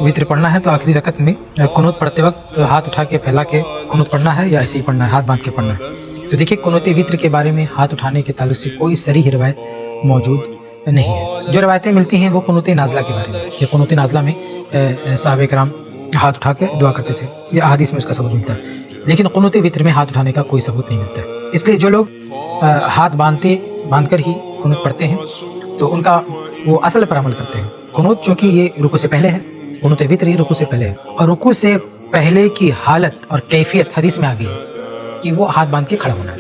वित्र पढ़ना है तो आखिरी रकत में कुनूत पढ़ते वक्त हाथ उठा के फैला के कुनूत पढ़ना है या ऐसे ही पढ़ना है, हाथ बांध के पढ़ना है। तो देखिए कुनूत वित्र के बारे में हाथ उठाने के ताल्लुक से कोई सरीह रिवायत मौजूद नहीं है। जो रवायतें मिलती हैं वो कुनूत नाज़िला के बारे में, ये कुनूत नाज़िला में साहबे किराम हाथ उठा के दुआ करते थे, ये अहादीस में उसका सबूत मिलता है। लेकिन कुनूत वित्र में हाथ उठाने का कोई सबूत नहीं मिलता है। इसलिए जो लोग हाथ बांध कर ही कुनूत पढ़ते हैं तो उनका वो असल पर अमल करते हैं। कुनूत चूँकि ये रुकू से पहले है, कुनूत वित्र ये रुकू से पहले है, और रुकू से पहले की हालत और कैफियत हदीस में आ गई है कि वो हाथ बांध के खड़ा होना है।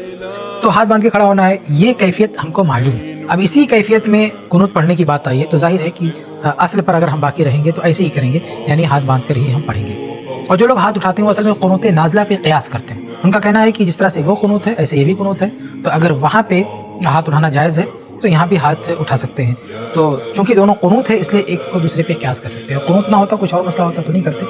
तो हाथ बांध के खड़ा होना है, ये कैफियत हमको मालूम है। अब इसी कैफियत में कुनूत पढ़ने की बात आई है तो जाहिर है कि असल पर अगर हम बाकी रहेंगे तो ऐसे ही करेंगे, यानी हाथ बांध कर ही हम पढ़ेंगे। और जो लोग हाथ उठाते हैं वो असल में कुनूत नाज़िला पे क़यास करते हैं। उनका कहना है कि जिस तरह से वो कुनूत है ऐसे ये भी कुनूत है, तो अगर वहाँ पे हाथ उठाना जायज़ है तो यहाँ भी हाथ उठा सकते हैं। तो चूँकि दोनों कुनूत है इसलिए एक को दूसरे पे क़यास कर सकते हैं। कुनूत ना होता कुछ और मसला होता तो नहीं करते,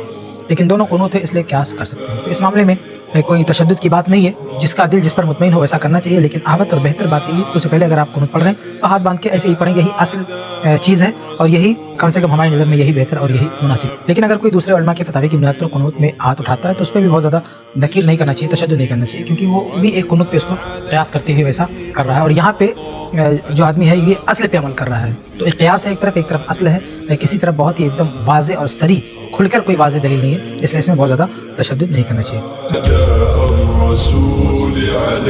लेकिन दोनों कुनूत है इसलिए क़यास कर सकते हैं। तो इस मामले में कोई तशद्दुद की बात नहीं है, जिसका दिल जिस पर मुतमईन हो वैसा करना चाहिए। लेकिन आवत और बेहतर बात ये है, उससे पहले अगर आप कुनूत पढ़ रहे हैं तो हाथ बांध के ऐसे ही पढ़ें, यही असल चीज़ है और यही कम से कम हमारी नज़र में यही बेहतर और यही मुनासिब। लेकिन अगर कोई दूसरे उलमा के फतावे की बुनियाद पर कुनूत में हाथ उठाता है तो उस पर भी बहुत ज़्यादा नकीर नहीं करना चाहिए, तशद्दुद नहीं करना चाहिए, क्योंकि वो भी एक कुनूत पे उसको क़यास करते हुए वैसा कर रहा है। और यहाँ पे जो आदमी है ये असल पे अमल कर रहा है। तो एक क़यास है एक तरफ असल है, किसी तरफ बहुत ही एकदम वाज़े और सरी खुलकर कोई वाज़े दलील नहीं है, इसलिए इसमें बहुत ज़्यादा तशद्दुद नहीं करना चाहिए।